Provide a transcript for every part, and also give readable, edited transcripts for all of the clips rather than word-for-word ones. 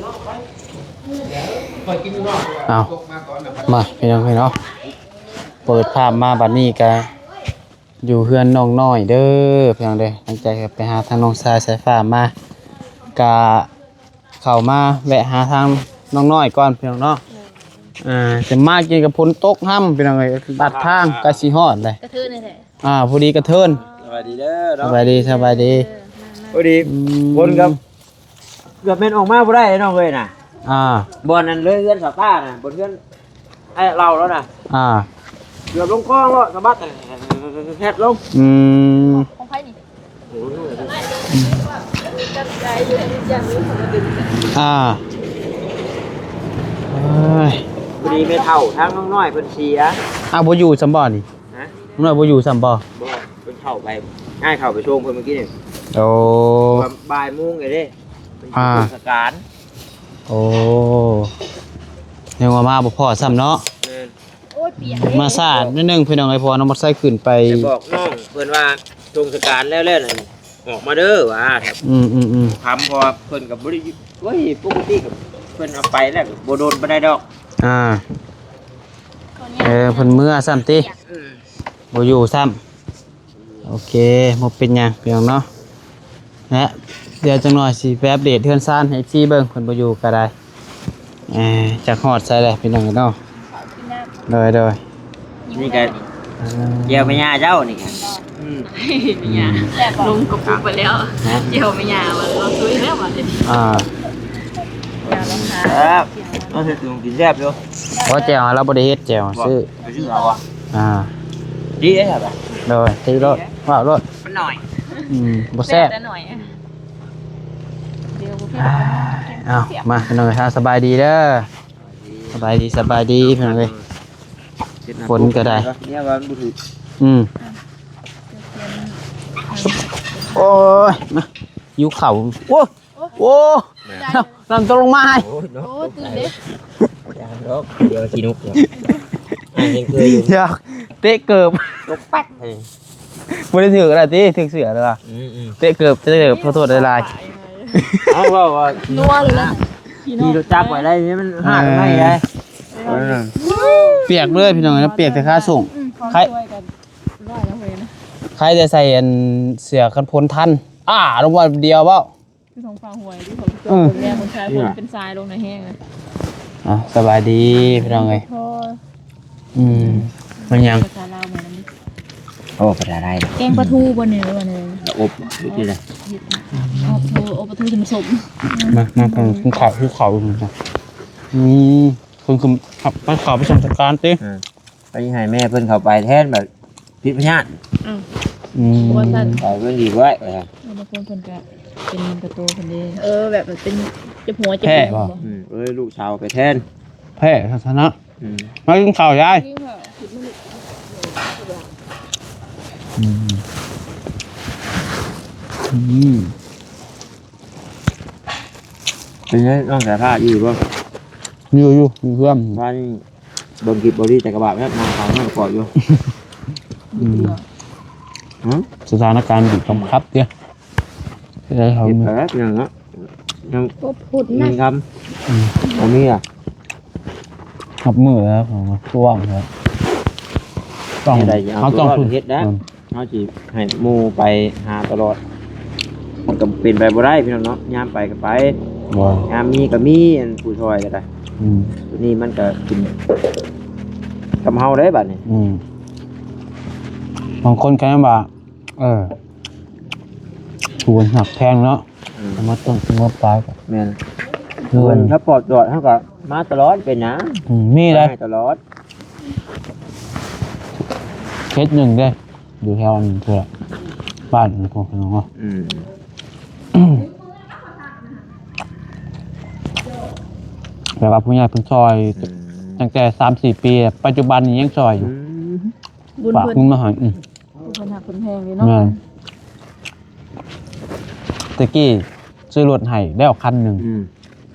เอามาพี่น้องเปิดภาพมาบัดนี้ก็อยู่เฮือนน้องน้อยเด้อพี่น้องเด้อตั้งใจไปหาทางน้องชายสายฟ้ามากะเข้ามาแวะหาทางน้องน้อยก่อนพี่น้องเนาะจะมากินกับฝนตกห้ำพี่น้องเอ้ยบัดทางก็สิฮอดเลยกระทืนนี่แหละพอดีกระเทินสวัสดีเด้อสบายดีพอดีคนกับเกือบเป็นออกมาบ่ได้น้องเอ้ยน่ะบอลนั้นเลยเอื้อนสตาร์น่ะบนเอื้อนไอ้เราแล้วน่ะเกือบลงคลองแล้วสะบัดแทบลงของไผ่นี่พอดีไม่เท่าทั้งน้องน้อยเพิ่นเสียบ่อยู่ซำบ่นี่ฮะน้องน้อยบ่อยู่ซำบ่เพิ่นเข้าไปง่ายเข้าไปช่วงเพิ่นเมื่อกี้นี่โอ้บ่ายโมงไงเด้เป็นเทศกาลยังมาบ่พอซ้ำเนาะโอ้ยเปียกมาซาดนิดนึงพี่น้องไอ้พอน้องมอเตอร์ไซค์ขึ้นไปบอกน้องเพิ่นว่าช่วงเทศกาลแล้วน่ะออกมาเด้อว่าครับคำพอเพิ่นก็บ่ได้เฮ้ยปกติก็เพิ่นเอาไปแล้วบ่โดนบ่ได้ดอกเพิ่นเมื่อซ้ำติบ่อยู่ซ้ำโอเคบ่เป็นหยังพี่น้องเนาะนะเดี๋ยวจังหน่อยสิไปอัปเดตเทือนซ่านให้พี่เบิ่งเพิ่นบ่อยู่ก็ได้จากฮอดใส่เลยพี่น้องเนาะโดยนี่ก็เกี่ยวแม่ย่าเจ้านี่ค่ะแม่ย่าลงกับปุ๊บไปแล้วเกี่ยวแม่ย่าว่าเราซุยแล้วว่าครับเอาเฮ็ดลงกินแซ่บอยู่บ่แจ่วเราบ่ได้เฮ็ดแจ่วซื้อเอาดีเด้ครับโดยตีรถว่ารถมันหน่อยบ่แซ่บหน่อยมาพี่น้องสบายดีเด้อสบายดีพี่น้องเอ้ยฝนก็ได้เนี่ยว่ามันบ่ถูกโอ้ยมาอยู่เข่าโอ้น้ำตกลงมาให้โอ้ตื่นเด้เดี๋ยวขี้นกยังเคยอยู่อยากเตะเกิบนกปักไม่ได้ถืออะไรที่ถือเสือเลยว่ะเตะเกิบขอโทษได้ลายเอาว่านัวเลยนะขี่รถจับไว้ได้นี่มันหาไม่ได้เปียกเลยพี่น้องนะเปียกแต่ค่าส่งใครจะใส่เสือกันพ้นทันลงมาเดียวเปล่าคือของฟ้าหวยที่เขาตัวแม่คนชายคนเป็นทรายลงในแห้งเลยสบายดีพี่น้องเลยมันยังโอ้ปลาได้แกงปลาทูบนเนื้อวันนี้อบนี่เลยอบปลาทูสมสมมาคุณข่าวนี่คุณขับไปข่าวไปส่งสการติไปให้แม่เพิ่นเข้าไปแทนแบบพิพญาตว่าท่านไปเพิ่นดีไว้บางคนเพิ่นก็เป็นกระโตคนเดีแบบเป็นจะหัวจะหัวลูกชาวไปแทนแพ้ศาสนามากินข่าวยายเป็นไงน้องสายผ้าอยู่ป่ะอยู่เพื่อนว่านี่โดนกิบบริแต่กระบะแม่นางเขาไม่ปล่อยอยู่สถานการณ์บีบบังคับเนี่ยอะไรเขาแผลอย่างนั้นยังพูดมีคำอันนี้ขับมือแล้วของตัวครับต้องเขาต้องเฮ็ดนะเขาจีให้มูไปหาตลอดมันก็เป็นไปบ่ได้พี่น้องเนาะยามไปก็ไปยามมีก็มีอันผู้ช่วยก็ได้ตัวนี้มันก็กินกำเฮาได้บัดนี้บางคนแค่ว่าชวนหักแพงเนาะมาต้นมาปลายแม่นถ้าปลอดจอดเท่ากับมาตลอดเป็นนะมีเลยตลอดเคสหนึ่งได้อยู่แถวนึงเถอะบ้านพวกน้องแต่ว่าผู้ใหญ่เป็นซอยตั้งแต่3-4 ปีปัจจุบันนี้ยังซอยอยู่ฝากคุณมาหาคนหักคนแพงเลยเนาะตะกี้ซื้อรถให้ได้ออกคันหนึ่ง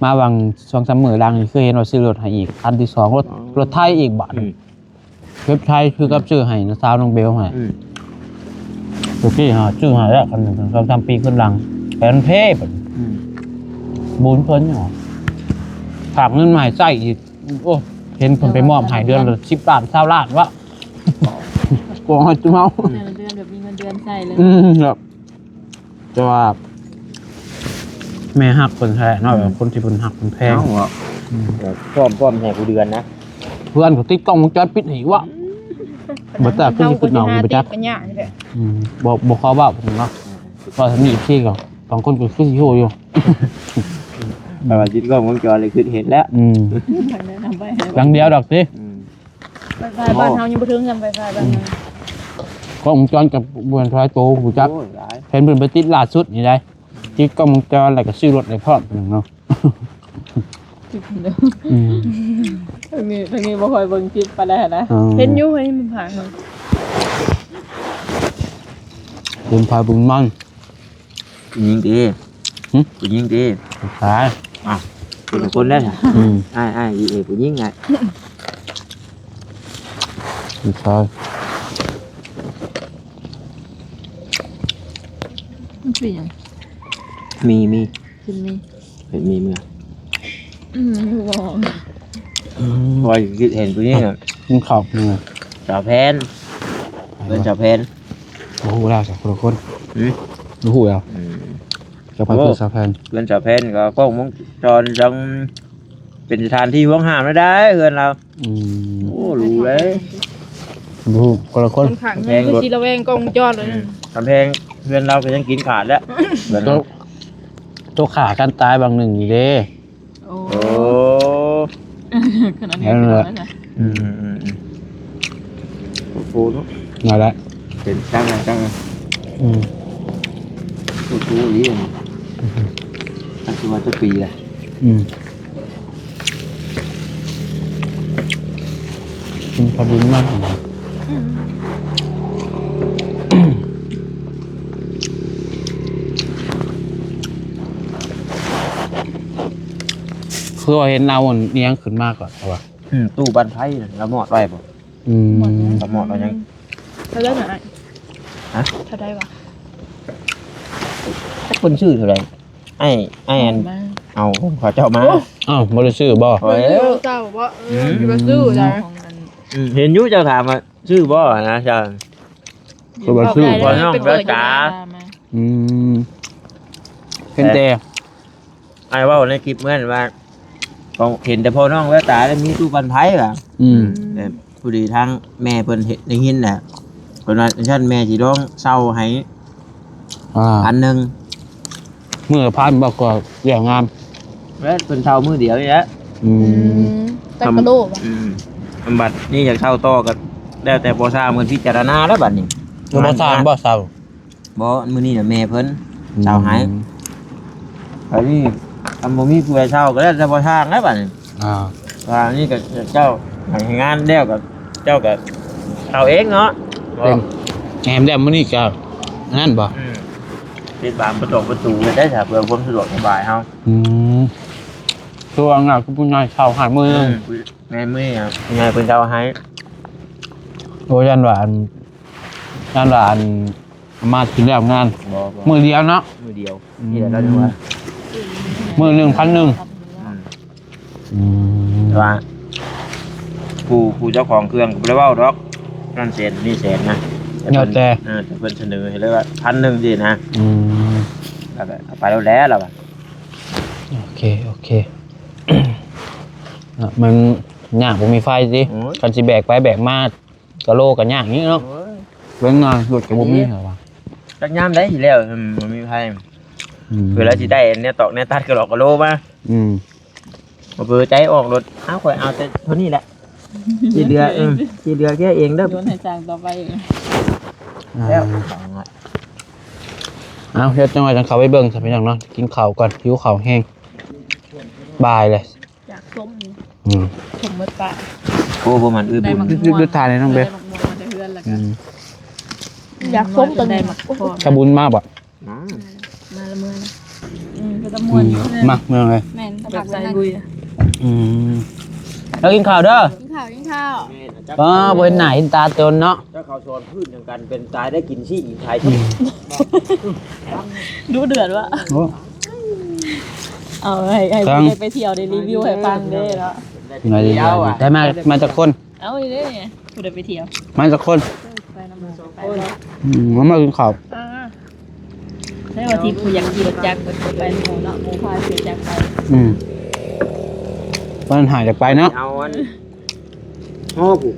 มาวัง2-3 มื้อหลังนี่เคยเห็นว่าซื้อรถให้อีกคันที่2รถไทยอีกบาทเว็บไทยคือกับซื้อให้นะสาวน้องเบลให้ตะกี้ซื้อให้แล้วคันหนึ่ง2-3 ปีขึ้นหลังแต่มันเพ่บุญเพิ่นเหรอ ฝากเงินมาให้ใส่อีกโอ้เห็นผมไปมอบให้เดือนละ10 ล้าน20 ล้านวะกลัวให้จุ๊เมา เดือนแบบมีเงินเดือนใส่เลย ครับจะว่าแม่หักคนแท้นอกจากคนที่เป็นหักคนแพง เอ้าป้อมให้กูเดือนนะ เพื่อนเขาติดกล้องวงจรปิดให้วะบ่แต่ขึ้นขึ้นหนองไปจัก กันยากนี่แหละ บอกเขาว่าผมเนาะว่าทำนี่พี่ก่อนบางคนก็ขึ้นโยอยู่ แต่ว่าจิตก็วงจรเลยคือเห็นแล้ว หลังเดียวดอกสิ ไฟฟ้าบ้านเฮายังบ่ถึงกันไฟฟ้าบ้านเฮาก ล้องวงจรกับบวนทายโตกูจัก โอ้ยหลาย เห็นเพิ่นไปติดล่าสุดนี่ได้ติดกล้องวงจรแล้วก็ซื้อรถได้พร้อมเนาะ ทางนี้บ่ค่อยเบิ่งคลิปปานใดนะเห็นอยู่เฮ้ยมันผ่านเนาะ บุญพายบุญมัน กูยิงดีกูยิงดี ตาย เป็นคนได้ค่ะอ้ายอีกูยิงไง ตาย มันเป็นหยัง มี กินมี เห็นมีเมื่อ บ่ พอเห็นกูยิงอ่ะ กินข้าวนี่ จ่าแพนเป็นจ่าแพน บ่ฮู้แล้วจากคนละคนบ่ฮู้แล้วจะไปเพื่อสะพาน เป็นจ่าแพนก็กล้องวงจรจังเป็นสถานที่ห่วงห้ามไม่ได้เพื่อนเราโอ้รู้เลย บ่ฮู้คนละคน คนขังนี่คือสิระแวงกล้องวงจรเลย กำแพงเพื่อนเราก็ยังกินขาดแล้วเพื่อนเรา โตขากันตายบางหนึ่งอยู่เด้ โอ้ โอ้ ขนาดนี้แล้วนะ โอ้โหเนาะ นั่นแหละ เป็นจังโอ้โหนี่อันที่ว่าจะปีเลย กินขบุญมากคือว่าเห็นเราเนี้ยงขึ้นมากกว่าใช่ป่ะ ตู้บันไพ่เราหมอดไว้ป่ะเราหมอดเรายัง เท่าได้ไหน ฮะ เท่าได้วะ คนชื่อเท่าไหร่ไอ้อันเอาขอเจ้ามา อ้าวบ่ได้ชื่อบ่ โอ้ย เจ้าบอกว่ามาซื้อจ้ะ เห็นยุเจ้าถามว่าชื่อบ่นะเจ้า คือบ่ชื่อ พอน้องเด้อจ๋า เป็นแต่ ไอ้ว่าในคลิปเหมือนว่าเห็นแต่พ่อน้องแววตาแล้วมีตู้บันไพ่ป่ะแต่ผู้ดีทางแม่เพิ่นเห็นได้ยินแหละคนว่าฉันแม่สิร้องเศร้าให้1,000 เมื่อพันบอกก็เรื่องงาม แล้วเพิ่นเช่ามือเดียวนี่แหละ แต่กระโดดวะ บัดนี่อยากเช่าต่อก็แล้วแต่บ่ทราบเพิ่นพิจารณาแล้วบัดนี้ บ่ทานบ่เศร้า บ่มื้อนี้น่ะแม่เพิ่นเช่าให้อันนี้ทำบ่มีผู้ใดเช่าก็แล้วแต่บ่ทางแล้วบัดนี้ว่านี่ก็เจ้าให้งานแล้วก็เจ้าก็เอาเองเนาะ แหมแล้วมื้อนี้ก็นั่นบ่ ปิดบานประตูเลยได้ถ้าเพื่อความสะดวกสบายเฮา ตัวงาคือผู้ใหญ่เช่าหามื้อนึง แม่มื้อครับยังไงเพิ่นเช่าให้ โอ้ยันหวานมาถึงแล้วงาน บ่ มื้อเดียวเนาะ มือเดียวนี่แหละแล้วจังว่า มื้อนึง1,000ว่าผู้เจ้าของเครื่องก็บ่ได้เว้าดอกนั่นแสนนี่แสนนะแต่เพิ่นเสนอให้เลยว่า1,000สินะแล้วก็เอาไปแล้วล่ะว่า โอเค มันยากบ่มีไฟสิกันสิแบกไปแบกมาก็โลกันยากนี้เนาะเบิ่งงานรถก็บ่มีเหรอวะ จักยามได้สิแล้วบ่มีไผเพื่อแล้วสิได้เนี่ยตอกเนี่ยตัดก็หลอกก็โลมาบ่เบื่อใจออกรถเอาข่อยเอาแต่เท่านี้แหละสิเดือแค่เองเด้อ โดนให้จ้างต่อไปอีก แล้ว เอาเดี๋ยวจังหวะจังเขาไปเบิ่งสักอย่างเนาะกินข้าวก่อนหิวข้าวแห้งบายเลย อยากส้มนี่ อืม ส้มมดปลา โอ้บ่มันอื้อบุญ ดึกทานเลยน้องเบส อยากส้มตัวนี้ ขบุญมากบ่ มาละเมือนก็ตะมวน มาเมืองเลย แม่นแบบใส่บุย แล้วกินข้าวเด้อ กินข้าว บ่เห็นหน้าเห็นตาจนเนาะ เจ้าเขาสอนพื้นอย่างกันเป็นตายได้กินชี้อีกไทย ดูเดือดวะ โอ้ เอาให้ไปเที่ยวได้รีวิวให้ฟังเด้แล้ว มาดีได้มาจากคน เอาอีเด้เนี่ยผู้ใดไปเที่ยว มาจากคน ไปนำไป มากินข้าว ได้ว่าที่ผู้อยากขี่รถจักรไปหมู่เนาะหมู่พาเสียจักรไป มันหายจากไปเนาะ เอาอันห่อผูก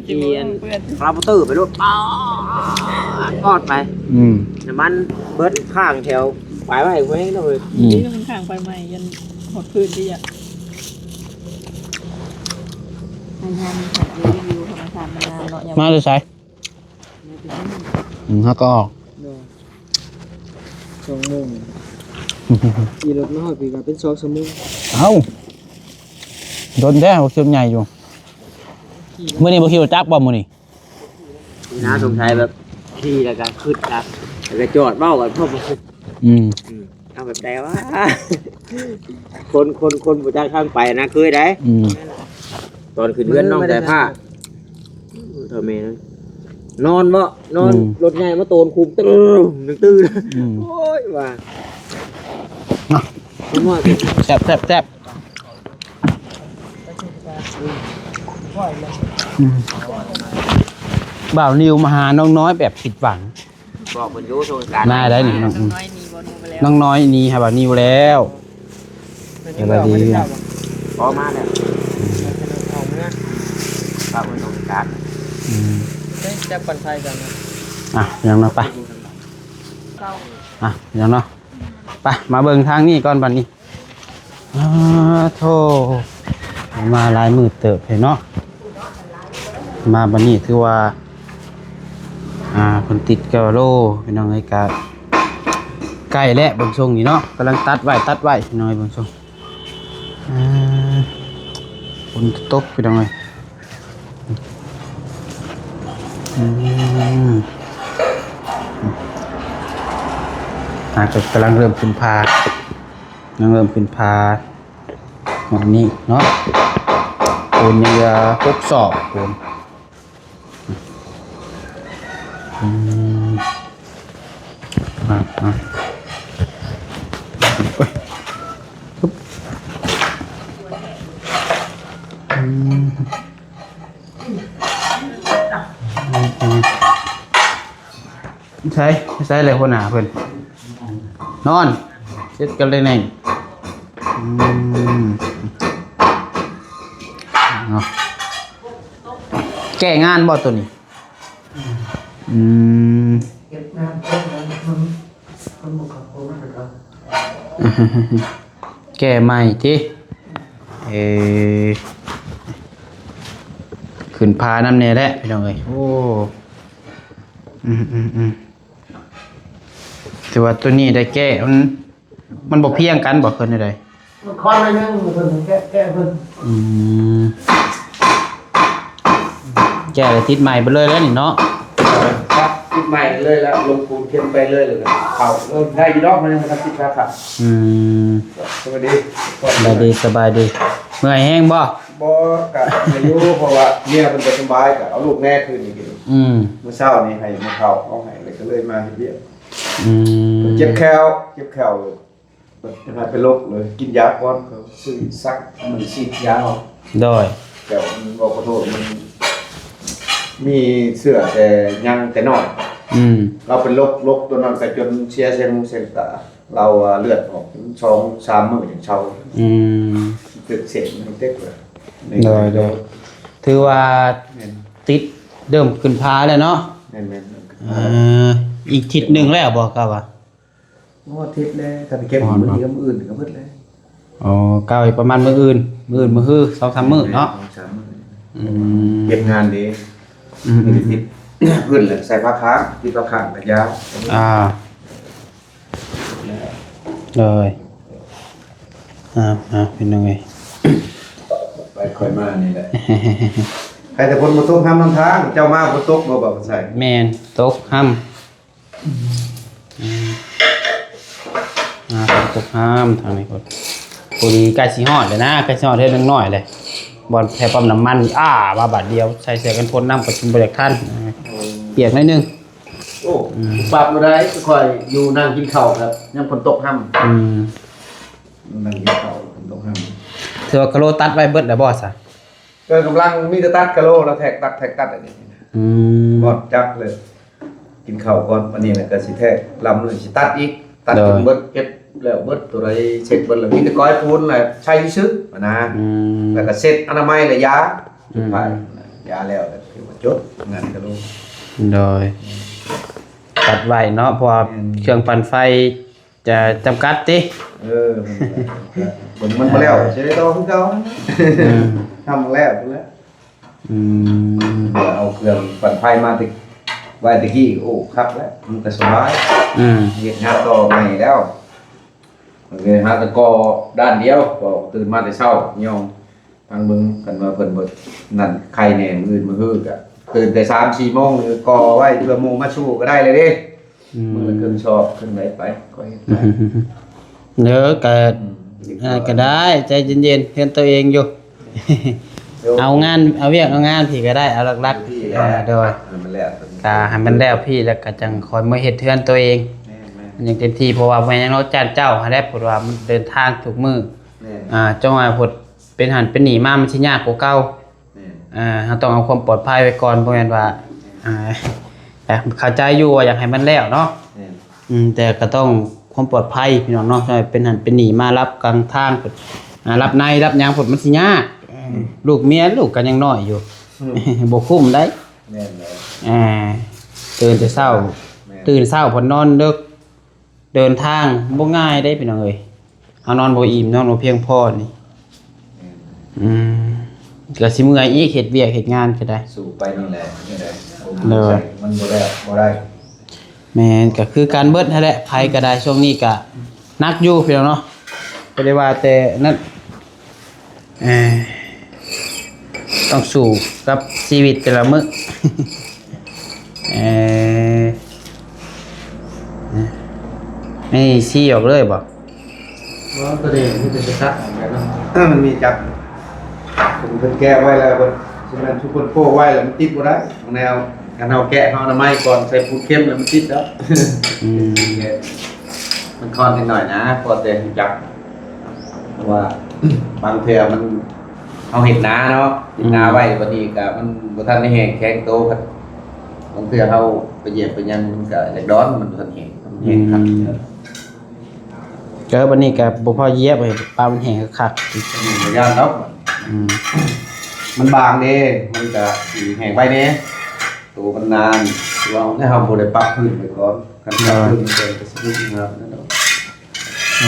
เกียนคาร์บเตอร์ไปรถป๊อดไปน้ำมันเบิร์ดข้างแถวไปไว้ไว้เลย นี่มันข้างไปใหม่ยันหดพื้นดีอ่ะงานรีวิวธรรมชาติมานานเนาะ มาจะใช้ถ้าก็ออก 2 โมงขี่รถมาหอดปีก็เป็น2 ชั่วโมง เอ้าโดนแท้บ่คิวใหญ่อยู่มื้อนี้บ่คิวจักบ่มื้อนี้ น้าสงสัยแบบขี่แล้วก็ขึ้นครับแล้วก็จอดเบ้ากันพ่อมาขึ้นเอาแบบใดวะคนผู้จ้างข้างไปนะเคยได้ตอนขึ้นเรือนน้องแต่ผ้าเธอเมย์นอนบ่นอนรถใหญ่มาโตนคุมตื้อโอ้ยว่าแซ่บบ่าวนิวมาหาน้องน้อยแบบผิดหวัง บอกคนรู้โซนการ น่าได้นี่น้อง น้อยนี่บอนูไปแล้ว น้องน้อยนี่ฮะบ่าวนิวแล้วสวัสดี พอมาแล้วฝากคนโซนการ จับปันไทยกันนะ ยังเนาะไปยังเนาะไปมาเบิ่งทางนี้ก่อนบัดนี้โธ่มาลายมือเติบเห็นเนาะมาบัดนี้ถือว่าคนติดเกลโลพี่น้องไอ้กาใกล้แล้วเบิ่งทรงนี่เนาะกำลังตัดไว้พี่น้องเบิ่งทรงฝนตกพี่น้องเอ้ยกำลังเริ่มขึ้นพาแบบนี้เนาะปูนยังจะพกสอบปูนใช่เลยคนหนาเพิ่นนอนเช็ดกันเลยแน่แก้งานบ่ตัวนี้เก็บน้ำมันบุกเข้าโคมันก็ แก้ใหม่ที่ขึ้นพาน้ำเนยแหละพี่น้องเอ้ยโอ้แต่ว่าตัวนี้ได้แก้มันบ่เพียงกันบ่เพิ่นได้มันคอนไปนึงเพิ่นแก้เพิ่นแก้เลยติดใหม่ไปเลยแล้วนี่เนาะครับติดใหม่เลยแล้วลงปูนเข้มไปเลยเขาได้ยีดอกมันยังมันติดราคาสวัสดีสบายดีเมื่อยแห้งบ่กะอายุเพราะว่าเมียมันจะสบายกะเอาลูกแม่คืนอีกเมื่อเช้านี้ให้มาเข้าเอาให้เลยก็เลยมาเฮ็ดเจ็บแขวจะมาเป็นโรคเลยกินยาก่อนเขาซื้อซักมันฉีดยาเอาโดยแต่มันบอกขอโทษมันมีเสื้อแต่ยังแต่น้อยเราเป็นโรคตัวนั้นแต่จนเสียเซลล์เซลล์ตาเราเลือดออก2-3 มื้ออย่างเช้าตึกเสียงมันเต็กเลยโดยถือว่าติดเดิมขึ้นพาแล้วเนาะอีกทิศนึงแล้วบ่ครับว่าทิศเลยถ้าไปเก็บมื้อนี้ก็มื้ออื่นก็หมดเลยเก่าอีกประมาณมื้ออื่นมื้อฮื้อ 2-3 มื้อเนาะเก็บงานดีติดพื้นเลยใส่ผ้าค้างติดผ้าค้างระยะเลยเป็นยังไงไปค่อยมานี่แหละใครแต่คนมาตกห้ามน้ำทางเจ้ามาคนตกบ่บอกใส่แมนตกห้ามตกห้ามทางไหนคนปุรีไก่สีหอดเลยนะไก่สีหอดเท่านึงน้อยเลยบอลแค่ปั๊มน้ำมันมาบาทเดียวใส่เสื้อกันฝนน้ำประชุมบริการท่านเปียกนิดนึง โอ้ปรับบ่ได้ค่อยอยู่นั่งกินข้าวครับยามฝนตกห่ำนั่งกินข้าวฝนตกห่ำ เธอคาโลตัดไว้เบิดแล้วบ่ซะ ก็กำลังมีแต่ตัดกะโลแล้วแท็กตัดอันนี้ บอดจักเลย กินข้าวก่อนวันนี้แหละก็สิแท้ลำเลยสิตัดอีกตัดจนเบิดเก็บแล้วเบิดตัวใดเช็ดเบิดแล้วมีแต่ก้อยปูนแหละใช้ซื้อนะแล้วก็เสร็จอนามัยและยาสุดท้ายยาแล้วก็ถือว่าจดงานกะโล โดยตัดไว้เนาะเพราะว่าเครื่องปั่นไฟจะจำกัดติ มันมาแล้วใช้ได้ต่อคือเก่าทำแล้วพุ่นแล้วเอาเครื่องปั่นไฟมาติไว้ตะกี้โอ้ครับแล้วมันก็สบายเฮ็ดงานต่อใหม่แล้วมันก็หาตะกอด้านเดียวก็ตื่นมาแต่เช้าย่องทางมึงกันว่าเพิ่นบ่นั่นใครแหน่มื้ออื่นมื้อฮื้อก็ตื่นแต่ 3-4 โมงหรือกอไว้เพื่อโมงมาสู้ก็ได้เลยเด้มื้อละครึ่งชอบขึ้นไหนไปก็เฮ็ดไป เด้อก็ได้ใจเย็นๆเฮือนตัวเองอยู่ เอางานเอาเวียกเอางานพี่ก็ได้เอาหลักๆโดยมันแล้ว ก็ให้มันแล้วพี่แล้วก็จังคอยมาเฮ็ดเฮือนตัวเองมันยังเต็มที่เพราะว่าแม่ยังเราจ้างเจ้าหาได้เพราะว่ามันเดินทางทุกมื้อจังว่าพดเป็นหันเป็นหนีมามันสิยากกว่าเก่าเราต้องเอาความปลอดภัยไว้ก่อนบ่แม่นว่าแต่เข้าใจอยู่ว่าอยากให้มันแล้วเนาะแต่ก็ต้องความปลอดภัยพี่น้องเนาะเป็นหันเป็นหนีมารับกลางทางพดรับในรับหยังพดมันสิยากลูกเมียลูกก็ยังน้อยอยู่บ่คุ้มได้แม่นเลยตื่นแต่เช้าพอนอนดึกเดินทางบ่ง่ายได้พี่น้องเอ้ยเอานอนบ่อิ่มนอนบ่เพียงพอนี่ก็สิเมื่อยอีกเฮ็ดเวียกเฮ็ดงานก็ได้สู้ไปนี่แหละนี่แหละมันบ่ได้แม่นก็คือการเบิดนั่นแหละไผก็ได้ช่วงนี้ก็หนักอยู่พี่น้องเนาะบ่ได้ว่าแต่นั้นต้องสู้กับชีวิตแต่ละมื้อนี่ซี่ออกเลยบ่ว่าประเด็นที่จะชัดเหมือนกันเนาะมันมีจับผมเป็นแก้ไว้แล้วคนฉะนั้นทุกคนโป้ไว้แล้วมันติดบ่ได้แนวการเอาแกะเอาน้ำไม้ก่อนใส่ปูเข้มแล้วมันติดแล้วมันคอนนิดหน่อยนะพอแต่จับเพราะว่าบางเทื่อมันเอาเห็ดนาเนาะเห็ดนาไว้วันนี้ก็มันบ่ทันได้แห้งแข็งโตครับบางเทื่อเฮาไปเหยียบไปยังมันก็อยากร้อนมันบ่ทันแห้งครับก็บัดนี้ก็บ่พอเหยียบให้ปลามันแห้งคักบ่ย่านเนาะมันบางเด้มันก็สิแห้งไปเด้ตัวมันนานว่าให้เฮาบ่ได้ปรับพื้นไปก่อนคันปรับพื้นมันก็สิดีครับนั่นเนาะ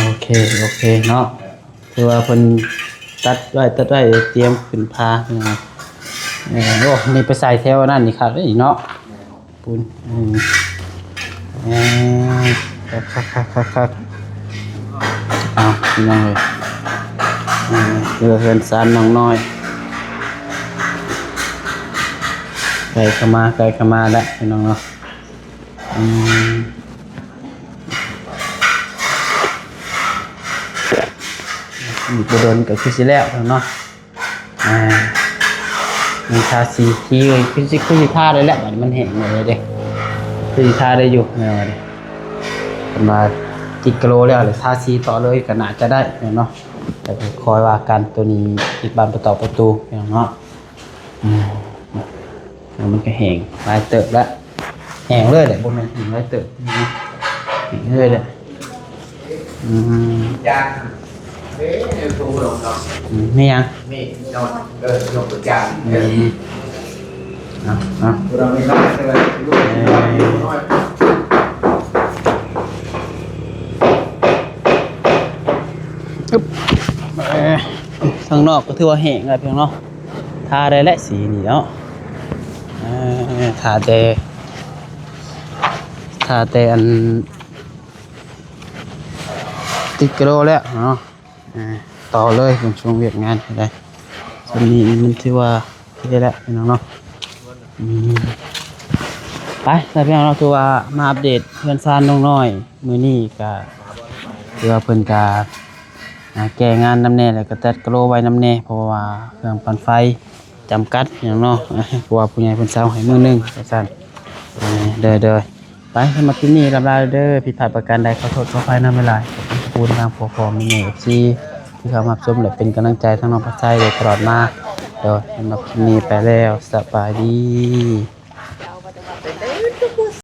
โอเคเนาะคือว่าเพิ่นตัดไว้เตรียมขึ้นพานะครับโอ้นี่ไปใส่แถวนั่นนี่ครับเนาะปูนคักเอาพี่น้องเลยเพื่อนสานน้องน้อยไกลเข้ามาแล้วพี่น้องเนาะมีกระโดนกับคือสิแล้วเนาะมันทาสีที่คือสิทาได้แล้วมันแห้งหมดเลยเด้คือสิทาได้อยู่แนวนี้ประมาณ10 กิโลแล้วเลยทาสีต่อเลยก็น่าจะได้เนาะแต่คอยว่ากันตัวนี้ติดบานประตูเนาะมันก็แห้งลายเติบแล้วแห้งเลยแหละบ่แม่นแห้งลายเติบแห้งเลยแหละยากตัวลงเนาะไม่ยังนี่นอนยกตัวจานเราไม่ได้เลยข้างนอกก็ถือว่าแห้งแล้วเพียงเนาะทาได้และสีนี่เนาะทาแต่อัน10 กิโลแล้วเนาะต่อเลยเป็นช่วงเวียกงานได้ส่วนนี้มันถือว่าได้แล้วพี่น้องเนาะไปแต่พี่น้องเราถือว่ามาอัปเดตเพื่อนซ่านน้องน้อยมื้อนี้ก็ถือว่าเพิ่นก็แก้งานน้ำแน่แล้วก็ตัดกิโลไว้น้ำแน่เพราะว่าเครื่องปั่นไฟจำกัดพี่น้องเนาะเพราะว่าผู้ใหญ่เพิ่นเซาให้มื้อนึงว่าซั่นเด้อ ไปสำหรับที่นี่ลำลาเด้อผิดพลาดประการใดขอโทษขออภัยนำเวลาขอบคุณทางพ่อแม่ FC ที่เข้ามาชมและเป็นกำลังใจทั้งน้องพัชชัยโดยตลอดมาเดี๋ยวสำหรับที่นี่ไปแล้วสบายดี